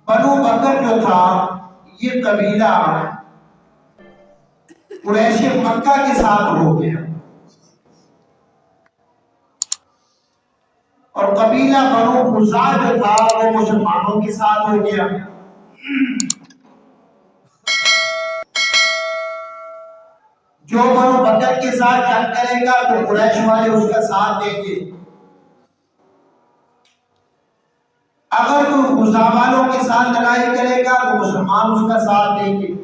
बनु बकर जो था ये कबीला कुरैश मक्का के साथ हो गया और कबीला बनु खुज़ा जो था वो मुसलमानों के साथ हो गया। जो बनु बकर के साथ जंग करेगा तो कुरैश वाले उसका साथ देंगे, अगर कोई खुज़ा वालों के साथ लड़ाई करेगा तो मुसलमान उसका साथ देंगे।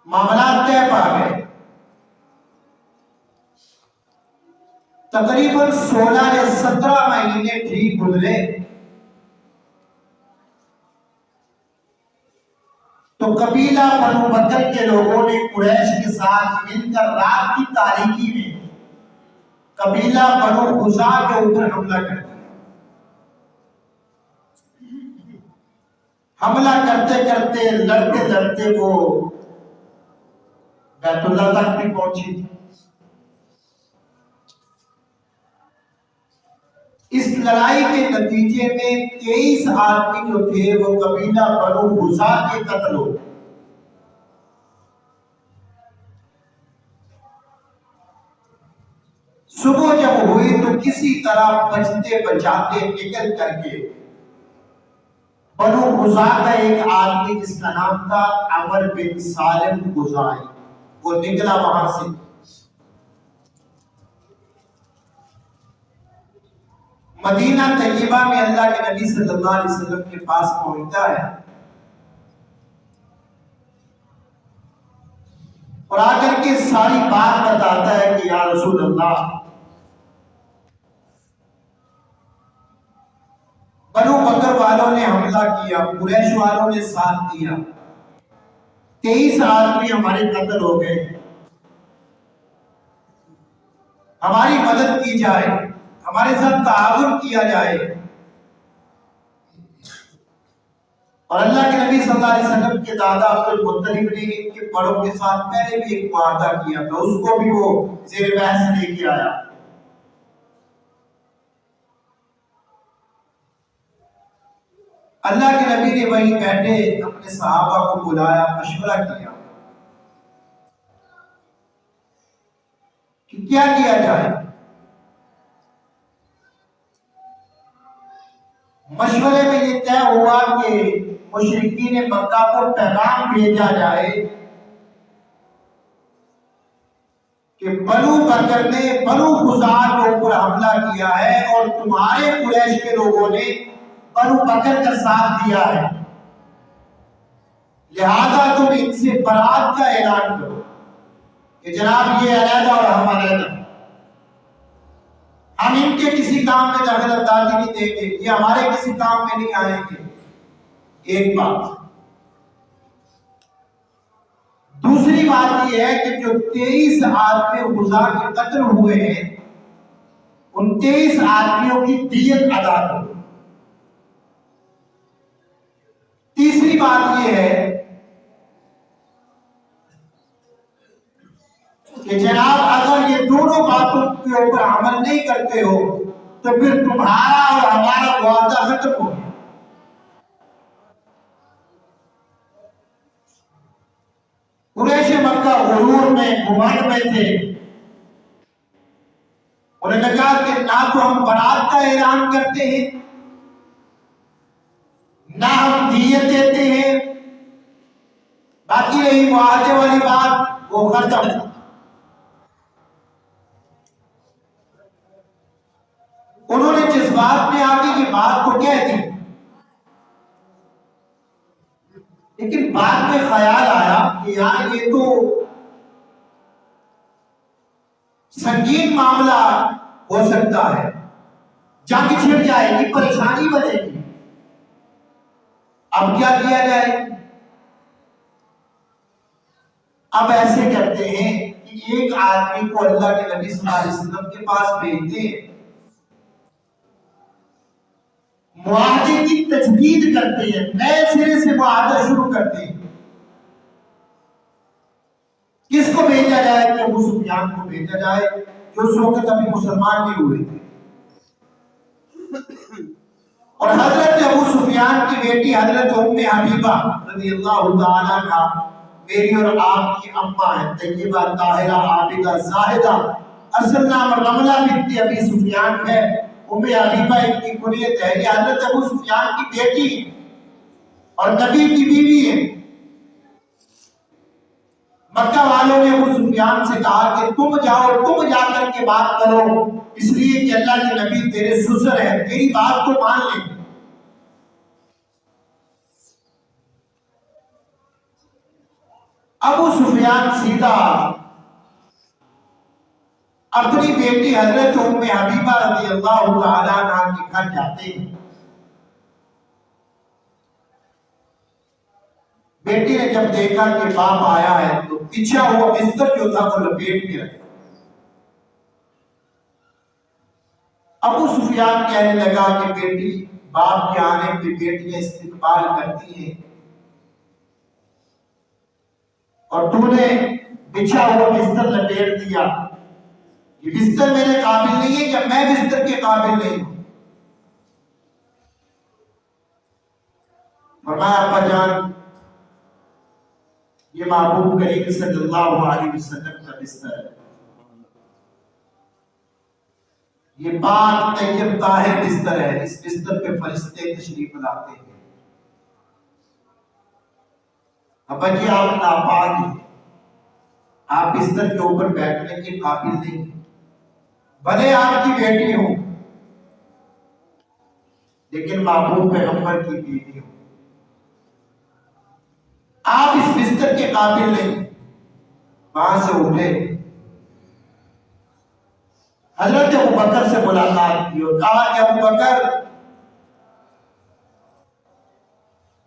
मामला तय पा गए। तकरीबन 16 या 17 महीने ठीक गुजरे तो कबीला बनु बकर के लोगों ने कुरैश के साथ मिलकर रात की तारीकी में कबीला बनु खुज़ा के ऊपर हमला कर दिया। हमला करते करते लड़ते लड़ते वो बैतुल्लाह तक भी पहुंची। इस लड़ाई के नतीजे में 23 आदमी जो थे वो कबीला बनु खुज़ा के कत्ल हो। सुबह जब हुई तो किसी तरह बचते बचाते निकल करके बनु खुज़ा का एक आदमी जिसका नाम था अमर बिन सालिम खुज़ाई, वो निकला वहां से। मदीना तैयबा में अल्लाह के नबी सल्लल्लाहु अलैहि वसल्लम के पास पहुंचता है और आकर के सारी बात बताता है कि या रसूल अल्लाह, बनु बकर वालों ने हमला किया, कुरैश वालों ने साथ दिया, 23 आदमी हमारे कत्ल हो गए, हमारी मदद की जाए, हमारे साथ ताआवुन किया जाए। और अल्लाह के नबी सल्लल्लाहु अलैहि वसल्लम के दादा अब्दुल मुत्तलिब ने इनके बड़ों के साथ पहले भी एक वादा किया था, उसको भी वो ज़ेर बहस लेके आया। अल्लाह के नबी ने वहीं बैठे अपने सहाबा को बुलाया, मशवरा किया कि क्या किया जाए। मशवरे में ये तय हुआ कि मुशरिकीन मक्का को पैगाम भेजा जाए कि बनु बकर ने बनु खुज़ा के ऊपर हमला किया है और तुम्हारे कुरैश के लोगों ने बनु बकर का साथ दिया है, लिहाजा तुम इनसे बरात का ऐलान करो कि जनाब ये अलहदा और हम अलहदा, हम इनके किसी काम में दखल अंदाजी नहीं देंगे, ये हमारे किसी काम में नहीं आएंगे। एक बात। दूसरी बात यह है कि जो 23 आदमी खुज़ा के कत्ल हुए हैं उन 23 आदमियों की दियत अदा करो। तीसरी बात यह है कि जनाब अगर ये दोनों बातों के ऊपर अमल नहीं करते हो तो फिर तुम्हारा और हमारा वादा खत्म हो गया। कुरैश मक्का गुरूर में, घुमंड में थे। उन्होंने कहा कि ना तो हम बरात का ऐलान करते हैं, ना हम दियत देते हैं, बाकी रही मुआवजे वाली बात वो खत्म। उन्होंने जिस बात में आगे की बात को कह दी, लेकिन बाद में ख्याल आया कि यार ये तो संगीन मामला हो सकता है, जंग छिड़ जाएगी, परेशानी बनेगी। अब क्या किया जाए? अब ऐसे करते हैं कि एक आदमी को अल्लाह के नबी सल्लल्लाहु अलैहि वसल्लम के पास भेजते हैं, मुआहदे की तजदीद करते हैं, नए सिरे से मुआहदा शुरू करते हैं। किसको भेजा जाए? कि अबू सुफियान को भेजा जाए जो उस वक्त अभी मुसलमान नहीं हुए थे। और हजरत अबू सुफियान की बेटी हजरत उम्मे हबीबा रज़ियल्लाहु ताला अन्हा मेरी और आपकी अम्मा है, तैयबा ताहिरा आबिदा जाहिदा। असल नाम रमला बिन्त अबी सुफियान है। उम्मे हबीबा इनकी कुनियत है। ये हजरत अबू सुफियान की बेटी है और नबी की बीवी है। मक्का वालों ने अबू सुफियान से कहा कि तुम जाओ, तुम जाकर के बात करो, इसलिए कि अल्लाह के नबी तेरे ससुर है, तेरी बात को मान लेंगे। अबू सुफियान सीधा अपनी बेटी हजरत उम्मे हबीबा रज़ियल्लाहु ताला अन्हा के घर जाते हैं। बेटी ने जब देखा कि बाप आया है तो पीछा हुआ बिस्तर जो था वो लपेट के रखा। अबू सुफियान कहने लगा कि बेटी, बाप के आने पे बेटियां इस्तिकबाल करती हैं और तूने बिछा हुआ बिस्तर लपेट दिया। ये बिस्तर मेरे काबिल नहीं है या मैं बिस्तर के काबिल नहीं हूं। फरमाया अब्बा जान, ये महबूब करीम सल्लल्लाहु अलैहि वसल्लम का बिस्तर है। ये पाक तैयब ताहिर बिस्तर है। इस बिस्तर पे फरिश्ते तशरीफ लाते हैं। अब्बा जी, आप नापाक हैं, आप बिस्तर के ऊपर बैठने के काबिल नहीं हैं। भले आपकी बेटी हो लेकिन महबूब पैगंबर की बीवी हो, आप इस बिस्तर के काबिल नहीं। वहां से उठे, हजरत अबू बकर से मुलाकात की और कहा कि अबू बकर,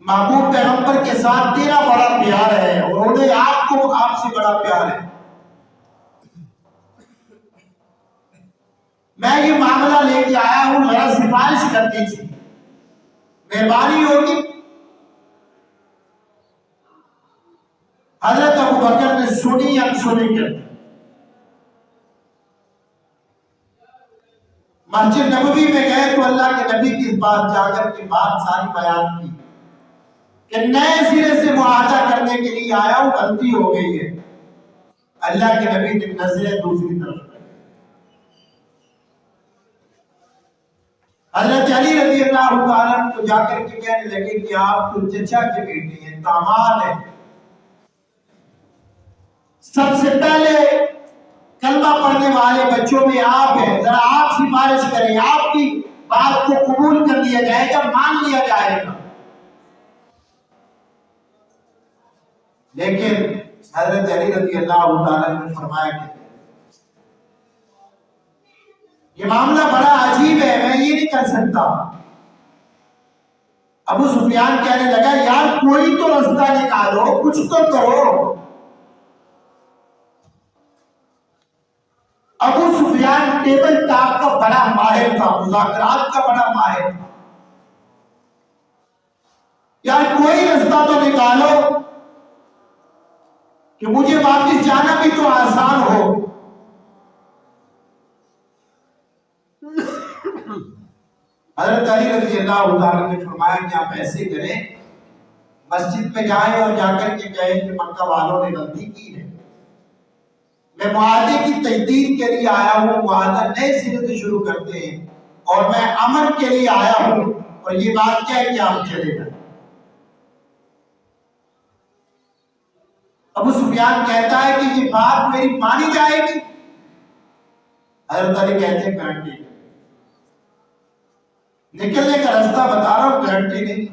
महबूब पैगंबर के साथ तेरा बड़ा प्यार है और उन्हें आपको आपसे बड़ा प्यार है। मैं ये मामला लेके आया हूं, जरा सिफारिश कर दीजिए, मेहरबानी होगी। हजरत अबू बकर ने सुनी अनसुनी कर दी। मस्जिद नबवी में गए तो अल्लाह के नबी की पास जाकर के बात सारी बयान की कि नए सिरे से मुआहदा करने के लिए आया हूं, गलती हो गई है। अल्लाह के नबी ने नजरें दूसरी तरफ कर। हजरत अली रज़ी अल्लाह ताला को जाकर के कहने लगे कि आप तो चचा के बेटे हैं, दामाद हैं, सबसे पहले कलमा पढ़ने वाले बच्चों में आप हैं, जरा आप सिफारिश करें, आपकी बात को कबूल कर लिया जाएगा, मान लिया जाएगा। लेकिन हजरत अली रज़ी अल्लाह ताला ने फरमाया कि ये मामला बड़ा अजीब है, मैं ये नहीं कर सकता। अबू सुफियान कहने लगा, यार कोई तो रास्ता निकालो, कुछ तो करो। अबू सुफियान टेबल टॉक का बड़ा माहिर था, मुज़ाकरात का बड़ा माहिर था। यार कोई रास्ता तो निकालो कि मुझे वापस जाना भी तो आसान हो। हजरत अली रज़ी अल्लाह ताला ने फरमाया कि आप ऐसे करें, मस्जिद में जाएं और जाकर के कहें कि मक्का वालों ने गलती की है, मैं मुआहदे की तजदीद के लिए आया हूँ, मुआहदा नए सिरे से शुरू करते हैं और मैं अमन के लिए आया हूँ और ये बात क्या है कि आप चले जाए। अबू सुफियान कहता है कि ये बात मेरी मानी जाएगी। हजरत अली कहते हैं गारंटी, निकलने का रास्ता बता रहा हूं, गारंटी नहीं।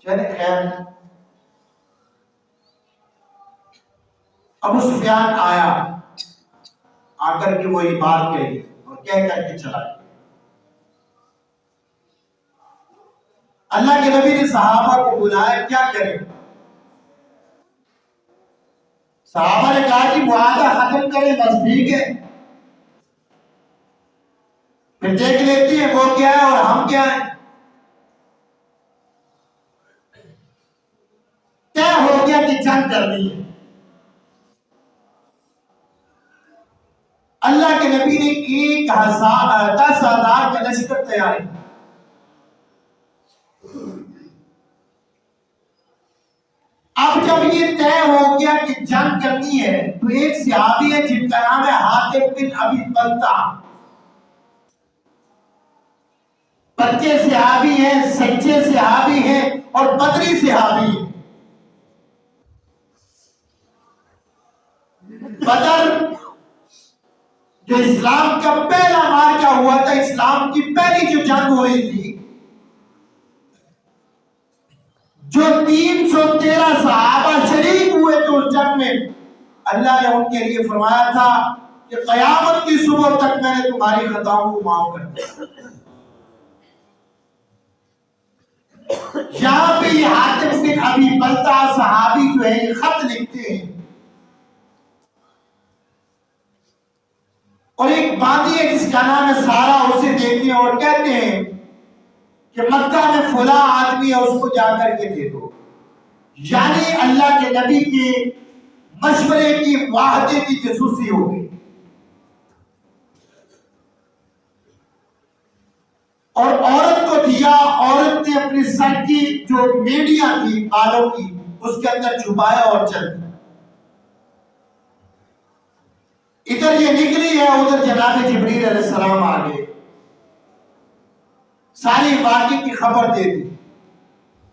चले खैर, अबू सुफियान आया, आकर के वही बात कही और कह करके चला गया। अल्लाह के नबी ने सहाबा को बुलाया, क्या करें? सहाबा ने कहा कि मुआहदा खत्म करें, बस ठीक है, फिर देख लेती है वो क्या है और हम क्या है। क्या हो गया कि जंग करनी है। अल्लाह के नबी ने 10,000 का लश्कर तैयार किया। अब जब ये तय हो गया कि जंग करनी है, तो एक सहाबी है जिनका नाम है हातिब बिन अबी बल्ता। पक्के सहाबी है, सच्चे सहाबी है और बदरी सहाबी है। बदर जो इस्लाम का पहला मार्का हुआ था, इस्लाम की पहली जो जंग हुई थी, जो 313 सहाबा शरीक हुए थे उस जंग में, अल्लाह ने उनके लिए फरमाया था कि क़यामत की सुबह तक मैंने तुम्हारी खताओं को माफ कर दिया। यहां पे हातिब बिन अबी बल्ता सहाबी जो है ये खत लिखते हैं, और एक बादी है जिसका नाम है सारा, उसे देखते हैं और कहते हैं कि मक्का में फुला आदमी है, उसको जाकर के दे दो। यानी अल्लाह के नबी के मशवरे की वाहदे की जासूसी हो गई। और औरत को दिया, औरत ने अपनी सर की जो मेडिया थी बालों की उसके अंदर छुपाया और चल दी। इधर ये निकली है, उधर जनाब जिब्रील अलैहिस्सलाम आ गए, सारी वाक़ई की खबर दे दी।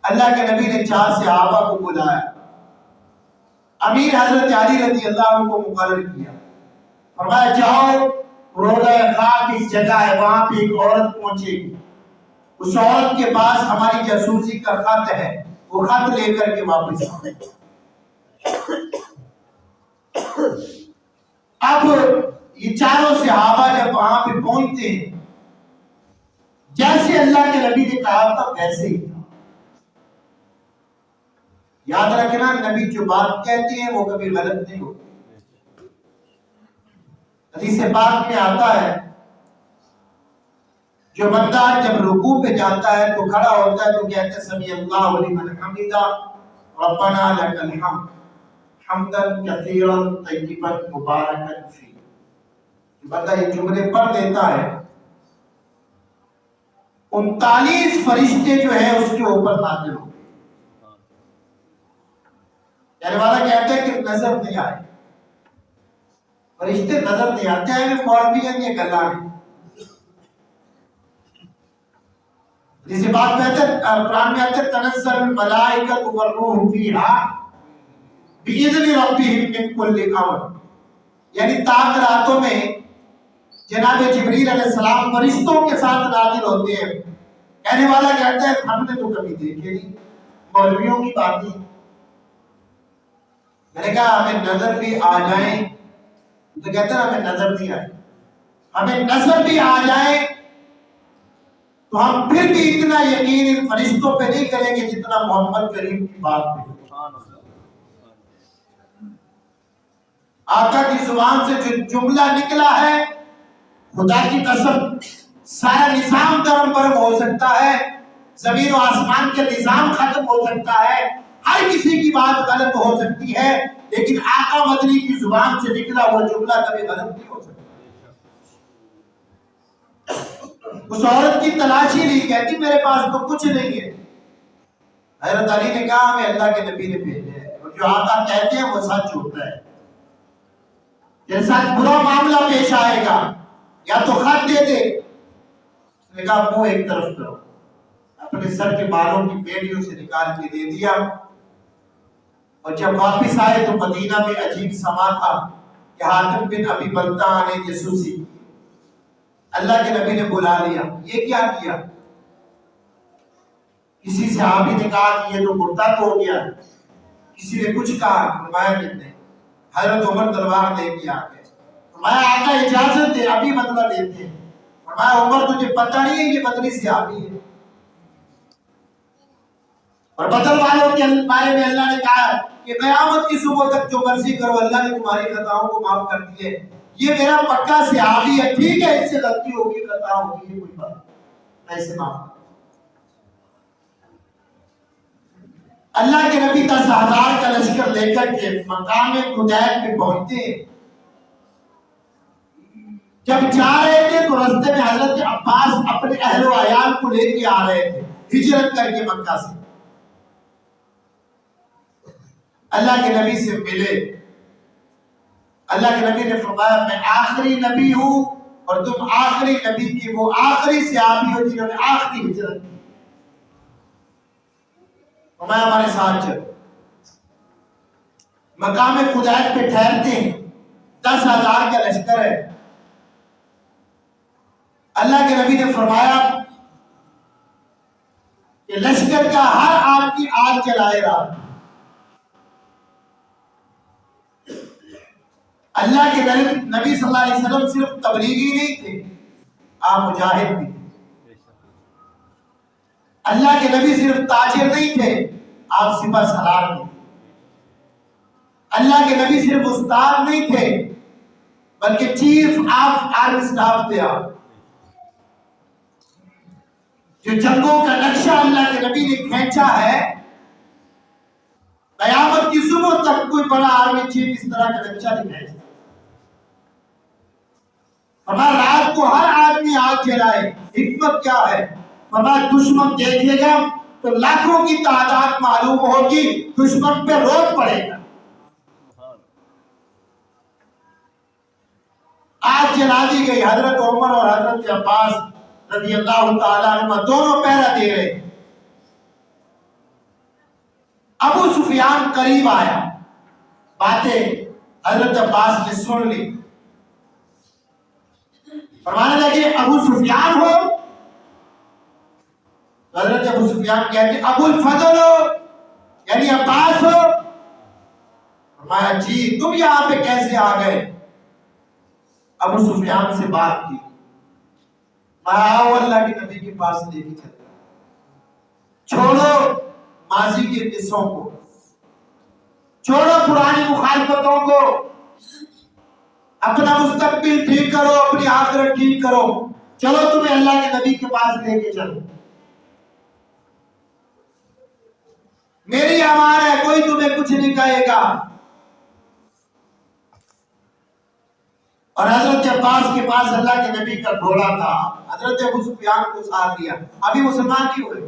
अल्लाह के नबी ने 4 सहाबा को बुलाया, अमीर हजरत अली रज़ी अल्लाह अन्हु को मुकर्रर किया, फरमाया जाओ रोज़ा खाक इस जगह है, वहां पे एक औरत पहुंचेगी, उस औरत के पास हमारी जासूसी का खत है, वो खत लेकर के वापस आओ। अब ये चारों सहाबा जब वहां पे पहुंचते हैं, जैसे अल्लाह के नबी ने कहा था वैसे ही था। याद रखना, नबी जो बात कहते हैं वो कभी गलत नहीं होती। हदीस पाक में आता है, जो बंदा जब रुकू पे जाता है तो खड़ा होता है तो कहता है समी अल्लाहु लिमन हमिदा रब्बना लकल हम्द हम्दन कसीरन तय्यिबन मुबारकन फी। बंदा ये जुमले पढ़ लेता है, 39 फरिश्ते जो है उसके ऊपर नाज़िल हो। कहने वाला कहते हैं कि नजर नहीं आए, फरिश्ते नजर नहीं आते हैं, वे मौलवी हैं, ये गल्ला है। इसी बात में आते कुरान में आते तनज़्ज़ल मलाइकतु वर्रूह फीहा बिइज़्नि रब्बिहिम मिन कुल्लि अम्र। यानी ताक रातों में जनाब जिब्रील अलैहिस्सलाम फरिश्तों के साथ नाज़िल होते हैं। कहने वाला कहता है हमने तो कभी देखे नहीं, मौलवियों की बात ही। मैंने कहा हमें नजर भी आ जाए, तो कहते हैं हमें नजर नहीं आए। हमें नजर भी आ जाए तो हम फिर भी इतना यकीन इन फरिश्तों पे नहीं करेंगे जितना मोहम्मद करीम की बात पे। आका की जुबान से जो जुमला निकला है, खुदा की कसम सारा निजाम दरम बरम हो सकता है, जमीन और आसमान के निजाम खत्म हो सकता है, हर किसी की बात गलत हो सकती है, लेकिन आका मदनी की जुबान से निकला वो जुमला कभी गलत नहीं हो सकता। उस औरत की तलाशी नहीं, कहती मेरे पास तो कुछ नहीं है। हजरत अली ने कहा हमें अल्लाह के नबी ने भेजे है, और जो आका कहते हैं वो सच होता है। जैसा बुरा मामला पेश आएगा या तो खत दे दे, उसने कहा मुंह एक तरफ करो, अपने सर के बालों की बेड़ियों से निकाल के दे दिया। और जब वापस आए तो मदीना में अजीब समा था कि हातिब बिन अबी बल्ता ने जासूसी की। अल्लाह के नबी ने बुला लिया, ये क्या किया? किसी सहाबी ने कहा कि ये तो मुर्दा तो हो गया, किसी ने कुछ कहा, फरमाया कितने। हजरत उमर तलवार लेके आ गए, फरमाया आका इजाजत दे, अभी बदला लेते हैं। फरमाया उमर तुझे पता नहीं है ये बदरी सहाबी है। और बदल वालों के बारे में अल्लाह ने कहा कि क़यामत की सुबह तक जो मर्जी करो, अल्लाह ने तुम्हारी खताओं को माफ कर दिए। ये मेरा पक्का सहाबी है, ठीक है इससे गलती होगी, खता होगी, ये कोई बात नहीं, ऐसे माफ कर। अल्लाह के नबी 10,000 का लश्कर लेकर के मकाम खुदैब पे पहुंचते हैं। जब जा रहे थे तो रास्ते में हजरत अब्बास अपने अहलो अयाल को लेके आ रहे थे, हिजरत करके मक्का से। अल्लाह के नबी से मिले। अल्लाह के नबी ने फरमाया मैं आखिरी नबी हूं और तुम आखिरी नबी की वो आखिरी सहाबी हो जिन्होंने आखिरी हिजरत की। फरमाया हमारे साथ चलो। मकाम कुदैत पे ठहरते हैं, 10,000 का लश्कर है। अल्लाह के नबी ने फरमाया कि लश्कर का हर आदमी आग जलाए रहा। अल्लाह के नबी सल्लल्लाहु अलैहि वसल्लम सिर्फ तबलीगी नहीं थे, आप मुजाहिद भी थे। अल्लाह के नबी सिर्फ ताजिर नहीं थे, आप सिपह सलार थे। अल्लाह के नबी सिर्फ उस्ताद नहीं थे, बल्कि चीफ ऑफ आर्मी स्टाफ थे आप। जो जंगों का नक्शा अल्लाह के नबी ने खींचा है, कयामत की सुबह तक कोई बड़ा आर्मी चीफ इस तरह का नक्शा नहीं खींचता। हमारा रात को हर आदमी आग जलाए, हिकमत क्या है? हमारा दुश्मन देखेगा तो लाखों की तादाद मालूम होगी, दुश्मन पे रोक पड़ेगा। आग जला दी गई। हजरत उमर और हजरत अब्बास रज़ी अल्लाह ताला अन्हुमा दोनों पहरा दे रहे। अबू सुफियान करीब आया, बातें हजरत अब्बास ने सुन ली। फरमाने लगे अबू सुफियान हो? हजरत अबू सुफियान कहते अबुल फजल हो, यानी अब्बास हो? फरमाया जी, तुम यहां पे कैसे आ गए? अबू सुफियान से बात की, अल्लाह के नबी के पास लेके चलता। छोड़ो माजी के किस्सों को, छोड़ो पुरानी मुखालफतों को, अपना मुस्तकबिल ठीक करो, अपनी आखिरत ठीक करो। चलो तुम्हें अल्लाह के नबी के पास लेके चलो, मेरी अमान है, कोई तुम्हें कुछ नहीं कहेगा। और हजरत अब्बास के पास अल्लाह के नबी का घोड़ा था। हजरत अबू सुफियान को साथ लिया, अभी मुसलमान नहीं हुए।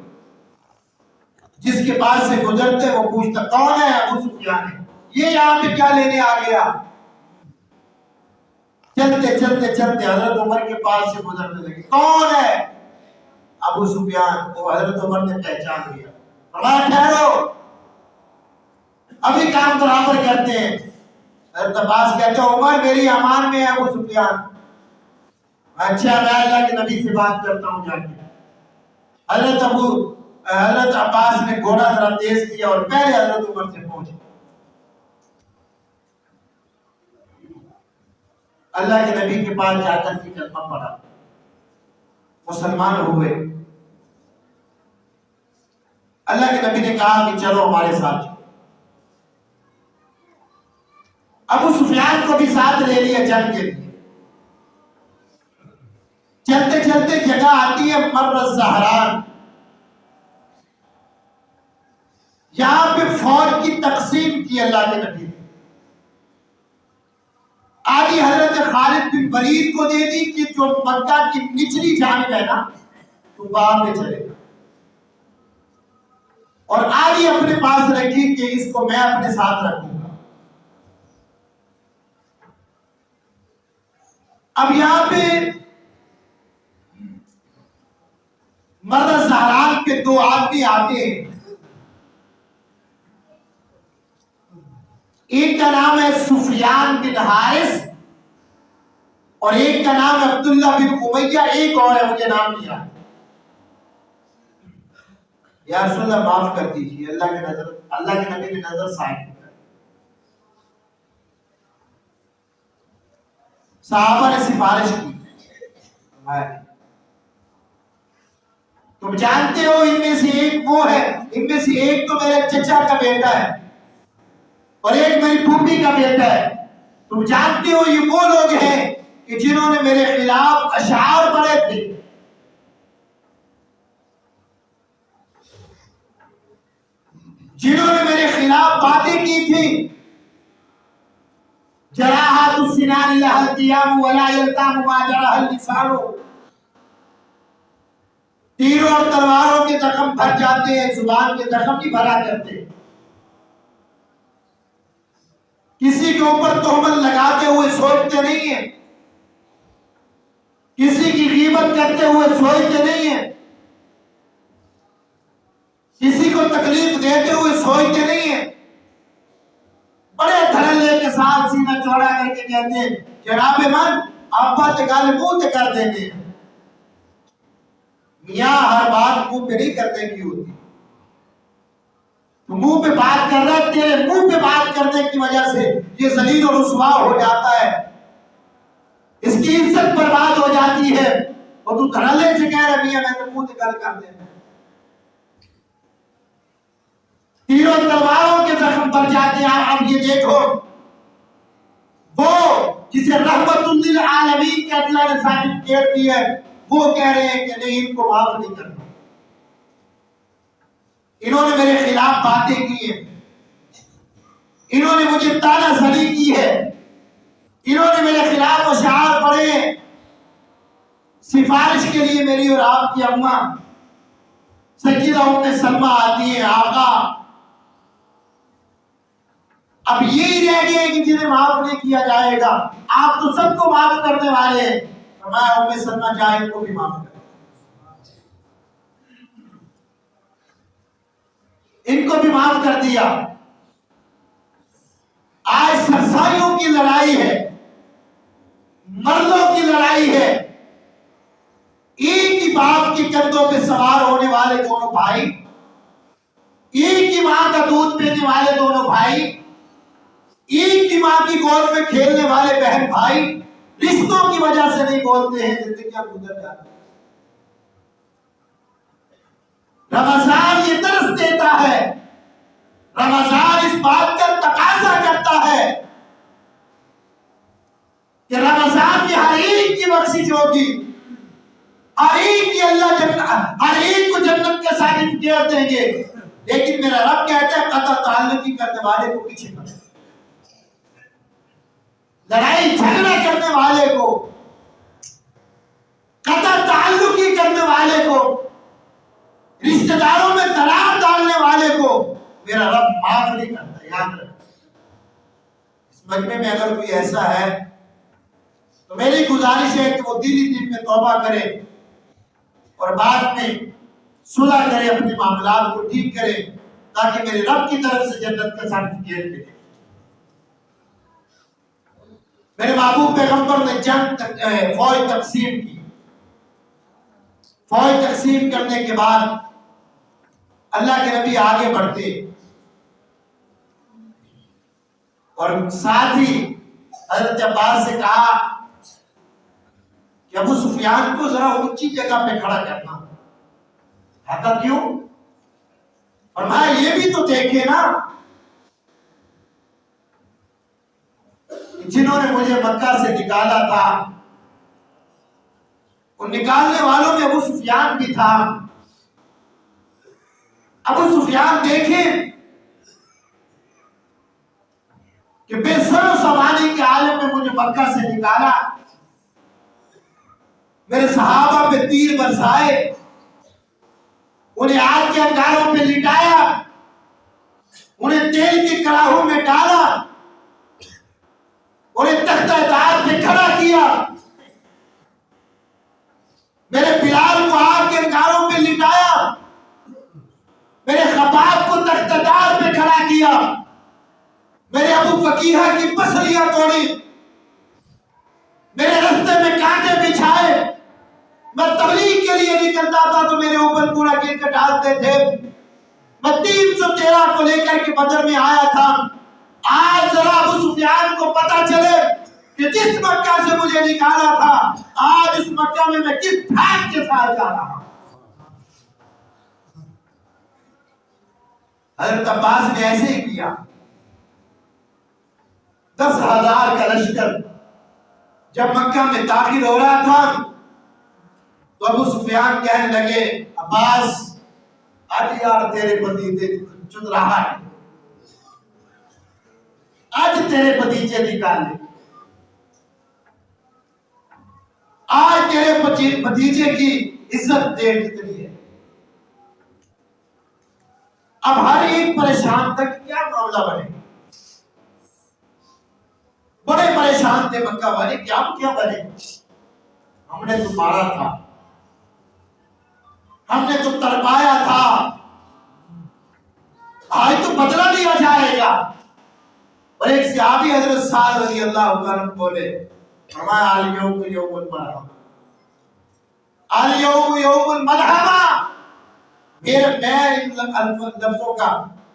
जिसके पास से गुजरते वो पूछता कौन है? अबू सुफियान है। ये यहाँ पे क्या लेने आ गया? चलते चलते चलते हजरत उमर के पास से गुजरने लगे। कौन है? अबू सुफियान। तो हजरत उमर ने पहचान लिया। फरमाया ठहरो, अभी काम बराबर करते हैं। हजरत अब्बास कहते उमर मेरी अमान में है अबू सुफियान। अच्छा, मैं अल्लाह के नबी से बात करता हूँ जाके। हजरत अब्बास ने घोड़ा जरा तेज किया और पहले हजरत उमर से पहुंचे। अल्लाह के नबी के पास जाकर के कलमा पढ़ा, मुसलमान हुए। अल्लाह के नबी ने कहा कि चलो हमारे साथ। अबू सुफियान को भी साथ ले लिया जंग के लिए। चलते चलते जगह आती है मर्र ज़हरान। यहां पे फौज की तकसीम की अल्लाह के नबी ने। आधी हजरत खालिद बिन वलीद को दे दी कि जो मक्का की निचली जानिब है ना, तो वहां पे चलेगा, और आधी अपने पास रखी कि इसको मैं अपने साथ रखूंगा। अब यहां पे मर्र ज़हरान के दो आदमी आते हैं। एक का नाम है सुफियान बिन हारिस और एक का नाम है अब्दुल्ला बिन उमैया। एक और है, मुझे नाम नहीं याद। या रसूल अल्लाह माफ कर दीजिए, अल्लाह के नबी ने नजर साफ। साहबा ने सिफारिश की, तुम जानते हो इनमें से एक वो है, इनमें से एक तो मेरे चचा का बेटा है और एक मेरी फूफी का बेटा है। तुम जानते हो ये वो लोग हैं कि जिन्होंने मेरे खिलाफ अशार पढ़े थे। जिन्होंने मेरे खिलाफ बातें की थी। जराहतुस्सिनान लहल क़ियाम वला यल्तामु मा जराहल लिसानु। तीरों और तलवारों के जख्म भर जाते हैं, जुबान के जख्म नहीं भरा करते। किसी के ऊपर तोहमत लगाते हुए सोचते नहीं है, किसी की गीबत करते हुए सोचते नहीं है, किसी को तकलीफ देते हुए सोचते नहीं है। बड़े धड़ल्ले के साथ सीना चौड़ा करके कहते हैं जनाब मन आपा ते गल मुंह ते कर देंगे। मियां हर बात मुंह पे नहीं करने की होती। तो मुंह पे बात कर रहा है, तेरे मुंह पे बात करने की वजह से ये जलील और रुसवा हो जाता है, इसकी इज्जत बर्बाद हो जाती है। और तू धड़ल्ले से कह रहा मियां मैं तो मुंह से गल कर देना। तीरों तलवारों के जख्म पर जाते हैं। अब ये देखो वो जिसे रहमतुल लिल आलमीन के अल्लाह ने सर्टिफिकेट दी है, वो कह रहे हैं कि नहीं इनको माफ नहीं करना। इन्होंने मेरे खिलाफ बातें की है, इन्होंने मुझे तानाशाही की है, इन्होंने मेरे खिलाफ अशआर पढ़े। सिफारिश के लिए मेरी और आपकी अम्मा सज्जिदा उम्मे सलमा आती है, आका अब यही रह गए कि जिन्हें माफ नहीं किया जाएगा, आप तो सबको माफ करने वाले हैं। फरमाया उम्मे सलमा जाए इनको भी माफ कर, इनको भी माफ कर दिया। आज सरसाइयों की लड़ाई है, मर्दों की लड़ाई है। एक ही बाप के कंधों पे सवार होने वाले दोनों भाई, एक ही मां का दूध पीने वाले दोनों भाई, एक ही मां की गोद में खेलने वाले बहन भाई, रिश्तों की वजह से नहीं बोलते हैं, जिंदगियां गुजर जाती हैं। रमजान ये तरस देता है, रमजान इस बात का तकाजा करता है कि रमजान में हर एक की बख्शिश होगी, हर एक की अल्लाह जन्नत, हर एक को जन्नत के सर्टिफिकेट देंगे। लेकिन मेरा रब कहता है कतल ताल्लुकी करने वाले को पीछे कर, लड़ाई झगड़ा करने वाले को, कतल ताल्लुकी करने वाले को, रिश्तेदारों में दरार डालने वाले को मेरा रब माफ नहीं करता। याद रख, इस मजमे में अगर कोई ऐसा है तो मेरी गुजारिश है कि वो दिल में तौबा करे और बाद में सुलह करे, अपने मामलात को ठीक करे, ताकि मेरे रब की तरफ से जन्नत का सर्टिफिकेट मिले। मेरे महबूब पैगंबर ने जंग फौज तकसीम की। फौज तकसीम करने के बाद अल्लाह के नबी आगे बढ़ते और साथ ही हजरत अब्बास से कहा कि अबू सुफियान को जरा ऊंची जगह पे खड़ा करना। ऐसा क्यों? फरमाया ये भी तो देखे ना, जिन्होंने मुझे मक्का से निकाला था, उन निकालने वालों में अबू सुफियान भी था। अबू सुफियान देखे कि बेसरो सवारी के आलम में मुझे मक्का से निकाला, मेरे सहाबा पे तीर बरसाए, उन्हें आग के अंगारों पे लिटाया, उन्हें तेल के कड़ाहों में डाला, उन्हें तख्तादार पे खड़ा किया, मेरे बिलाल को आग के अंगारों पे लिटाया, मेरे खबाब को तख्तादार पे खड़ा किया, मेरे अबू फकीहा की पसलियां तोड़ी, मेरे रास्ते में कांटे बिछाए। मैं तबलीग के लिए निकलता था तो मेरे ऊपर पूरा गिर डालते थे। मैं 313 को लेकर के बदर में आया था। आज जरा अबू सुफियान को पता चले कि जिस मक्का से मुझे निकाला था, आज इस मक्का में मैं किस ठाक के साथ जा रहा हूं। हजरत अब्बास ने ऐसे ही किया। 10,000 का लश्कर जब मक्का में दाखिल हो रहा था तो अबू सुफियान कहने लगे अब्बास आज यार तेरे भतीजे चुन रहा है, आज तेरे भतीजे निकाले, आज तेरे भतीजे की इज्जत देख कितनी है। अब हर एक परेशान तक क्या मामला बने। बड़े परेशान थे मक्का वाले, क्या बने, हमने तो मारा था, हमने तो तड़पाया था, आज तो बदला लिया जाएगा। और एक सहाबी हजरत साद रज़ी अल्लाह अन्हु बोले, फरमाया अल यौम यौमुल मरहमा, अल यौम यौमुल मरहमा। मैं इन लफ्जों का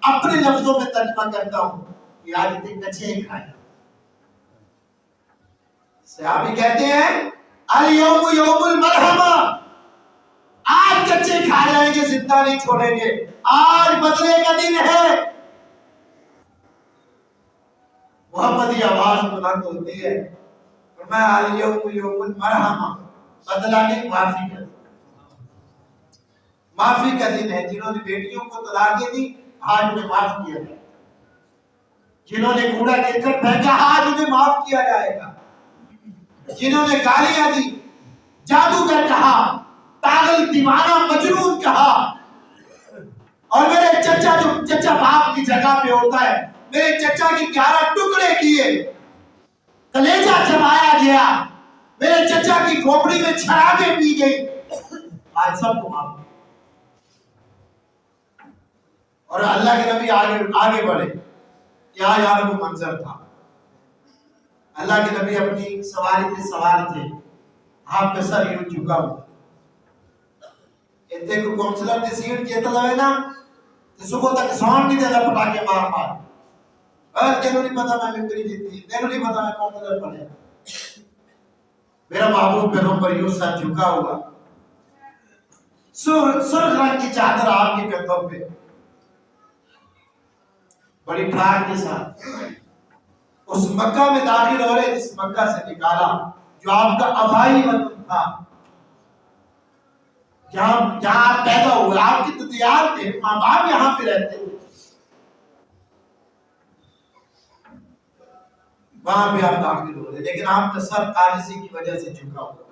अपने लफ्जों में तर्जुमा करता हूं कि आज इतने कच्चे खाए। सहाबी कहते हैं अल यौम यौमुल मरहमा, आज कच्चे खा जाएंगे, जिंदा नहीं छोड़ेंगे, आज बदले का दिन है। मोहम्मदी आवाज बुलंद होती है, मैं अल यौम यौमुल मरहमा, बदला नहीं, माफी का, माफी का दिन है। जिन्होंने बेटियों को तलाकें दी, आज उन्हें माफ किया जाएगा। जिन्होंने कूड़ा गिरकर फेंका, आज उन्हें माफ किया जाएगा। जिन्होंने गालियां दी, जादूगर कहा, पागल दीवाना मजनून कहा, और मेरे चचा, जो चचा बाप की जगह पे होता है, मेरे चचा की 11 टुकड़े किए, कलेजा चबाया गया, मेरे चचा की खोपड़ी में शराबें पी गई, आज सबको माफ। और अल्लाह के नबी आगे बढ़े, क्या यार वो मंजर था। अल्लाह के नबी अपनी सवारी पे सवार थे, हाथ पे सर यूं झुका हुआ, इतने को काउंसलर ने सीट के तलवे ना, तो सुबह तक साउंड नहीं देता, पटाखे मार मार, और तेनू नहीं पता मैं मिंबरी जीती, तेनू नहीं पता मैं काउंसलर बने। मेरा महबूब पैगंबर यूं सर झुका हुआ, सुर्ख रंग की चादर आपके कंधों पे, बड़ी ठाक के साथ उस मक्का में दाखिल हो रहे, जिस मक्का से निकाला जो आपका अबाई वतन था, जहां आप पैदा हुए, आपके तो तैयार थे, माँ बाप यहाँ पे रहते थे, वहां पे आप दाखिल हो रहे, लेकिन आपका सर आजिज़ी की वजह से झुका हुआ।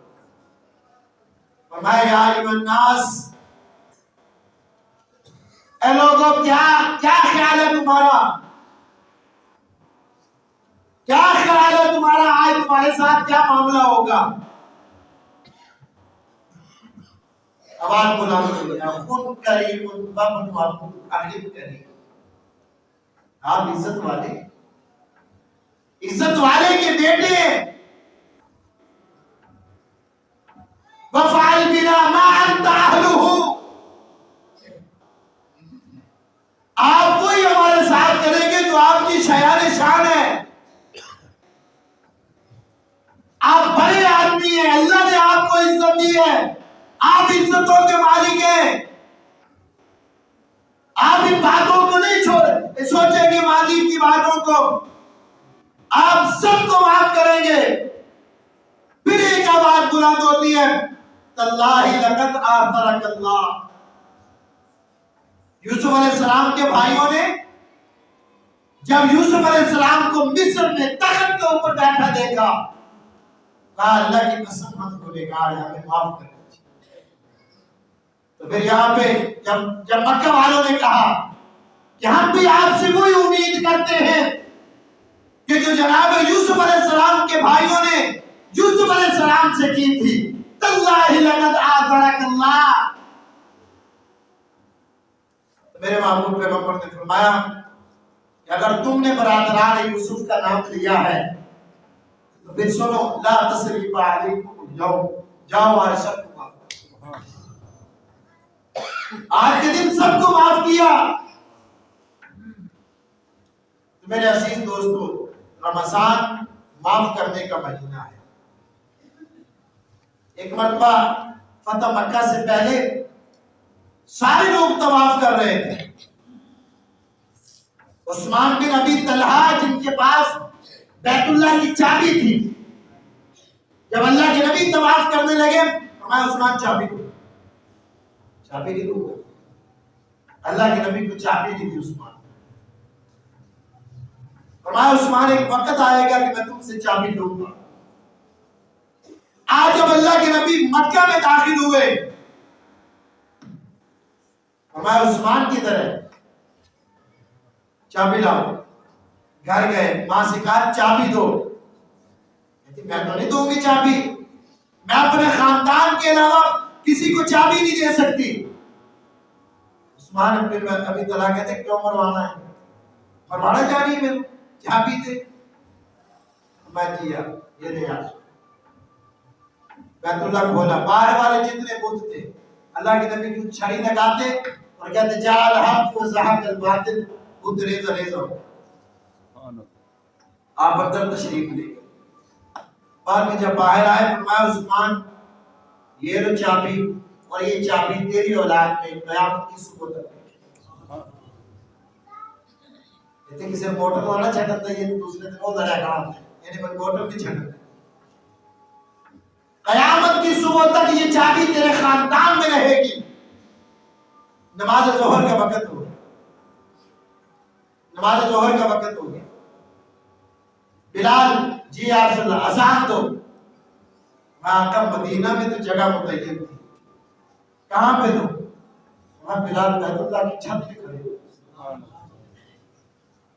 फरमाया या अय्युहन्नास, ऐ लोगों, क्या ख्याल है तुम्हारा, क्या ख्याल है तुम्हारा, आज तुम्हारे साथ क्या मामला होगा। आवाज बुलंद हो गया, खुद करीब आप इज्जत वाले के बेटे, वफ़ाइल बिना मा अंत अहलुहु, आप वही हमारे साथ करेंगे जो आपकी शयान शान है। आप बड़े आदमी हैं, अल्लाह ने आपको इज्जत दी है, आप इज्जतों के मालिक हैं। आप इन बातों को नहीं सोचेंगे, माजी की बातों को, आप सबको माफ करेंगे। फिर एक आवाज बुलंद होती है, तल्लाहि लक़द आथरक अल्लाह। यूसुफ अलैहिस्सलाम के भाइयों ने जब यूसुफ अलैहिस्सलाम को मिस्र में तख्त के ऊपर बैठा देखा, कहा अल्लाह की कसम हम गुनहगार हैं, हमें माफ कर दीजिए। तो फिर यहाँ पे जब मक्का वालों ने कहा कि हम भी आपसे वही उम्मीद करते हैं कि जो जनाब यूसुफ अलैहिस्सलाम के भाइयों ने यूसुफ अलैहिस्सलाम से की थी, तल्लाहि लक़द आथरक अल्लाह। मेरे महबूब पैगंबर ने फरमाया कि अगर तुमने बरादरान यूसुफ का नाम लिया है तो फिर सुनो, ला तसरीबा अलैकुम, जाओ आज सबको माफ, आज के दिन सबको माफ किया। तो मेरे अजीज दोस्तों, रमजान माफ करने का महीना है। एक मरतबा फतह मक्का से पहले सारे लोग तवाफ कर रहे थे। उस्मान बिन अबी तलहा, जिनके पास बैतुल्लाह की चाबी थी, जब अल्लाह के नबी तवाफ करने लगे, फरमाया उस्मान चाबी दो, चाबी नहीं दूंगा। अल्लाह के नबी को चाबी दी थी उस्मान, फरमाया उस्मान एक वक्त आएगा कि मैं तुमसे चाबी लूंगा। आज जब अल्लाह के नबी मक्का में दाखिल हुए, फरमाया उस्मान किधर है, चाबी लाओ। घर गए, मां से कहा चाबी दो, मैं तो नहीं दूंगी चाबी, मैं अपने खानदान के अलावा किसी को चाबी नहीं दे सकती। उस्मान बिन अबी तलहा कहते क्यों मरवाना है, मरवाना जा रही मेरे, चाबी दे। मैं किया, ये ले आज बैतुल्लाह खोला, बाहर वाले जितने बुत थे अल्लाह के नबी की छड़ी लगाते और कहते जाल हक व ज़हक़ल बातिल, बुत रेज़ा रेज़ा हो। आप अंदर तशरीफ ले गए। बाद में जब बाहर आए फरमाया उस्मान ये लो चाबी, और ये चाबी तेरी औलाद में क़यामत की सुबह तक है। किसी मोटर वाला छटता ये दूसरे दिन वो लड़ा काम है, यानी कोई मोटर नहीं छटता। क़यामत की सुबह तक ये चाबी तेरे खानदान में रहेगी। नमाज ज़ोहर का वक्त हो गया, नमाज ज़ोहर का वक्त हो गया। बिलाल जी या रसूल अल्लाह अज़ान दो। वहां का मदीना में तो जगह मुतय्यन थी, कहां पे दो? वहां बिलाल बैतुल्लाह की छत पे खड़े।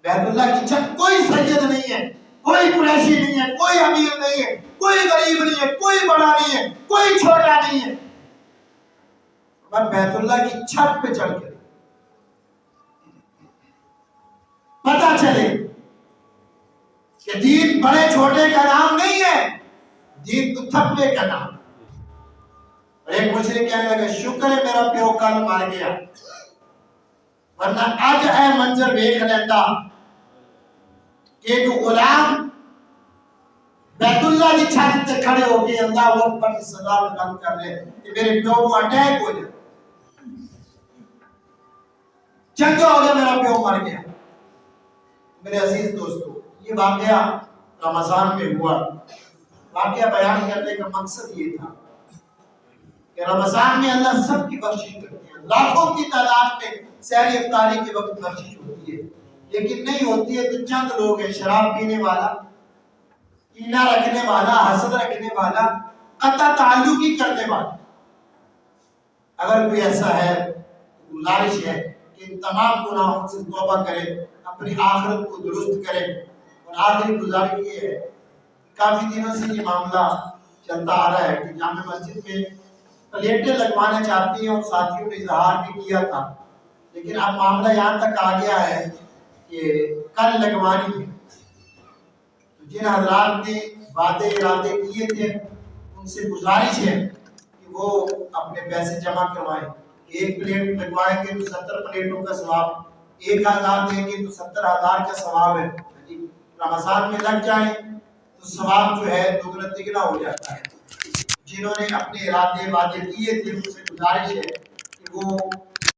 बैतुल्लाह की छत, कोई सैयद नहीं है, कोई कुरैशी नहीं है, कोई अमीर नहीं है, कोई गरीब नहीं है, कोई बड़ा नहीं है, कोई छोटा नहीं है। मैं बैतुल्लाह की छत पे चढ़ के पता चले कि दीन बड़े छोटे का नाम नहीं है, दीन तो थपने का नाम। एक मुशरिक कहने लगा शुक्र है मेरा प्यो कल मार गया, वरना आज है मंजर वेख लेता कि एक गुलाम बैतुल्लाह की छत पे खड़े होके अल्लाह अकबर की सदा बुलंद कर रहे कि मेरे प्यो को अटैक हो जाए, चंगा हो गया, मेरा प्यो मर गया। मेरे अजीज दोस्तों, ये वाकया रमजान में हुआ। वाकया बयान करने का मकसद ये था कि रमजान में अल्लाह सबकी बख्शिश करती है। लाखों की तादाद में सहरी इफ्तारी के वक्त बख्शिश होती है, लेकिन नहीं होती है तो चंद लोग हैं, शराब पीने वाला, कीना रखने वाला, हसद रखने वाला, कता ताल्लुकी करने वाला। अगर कोई ऐसा है तो गुजारिश है कि इन तमाम गुनाहों से तौबा करे, अपनी आखिरत को दुरुस्त करे। और आखिरी गुजारिश ये है, काफी दिनों से ये मामला चलता आ रहा है कि जामे मस्जिद में प्लेटें लगवाना चाहती हैं और साथियों ने इजहार भी किया था, लेकिन अब मामला यहाँ तक आ गया है कि कल लगवानी है। तो जिन हजरात ने वादे इरादे किए थे उनसे गुजारिश है कि वो अपने पैसे जमा करवाएं। एक प्लेट लगवाएंगे तो 70 प्लेटों का सवाब, 1000 देंगे तो 70,000 का सवाब है। रमजान में लग जाए तो सवाब जो है दुगना तिगना हो जाता है। जिन्होंने अपने इरादे वादे किए थे उनसे गुजारिश है कि वो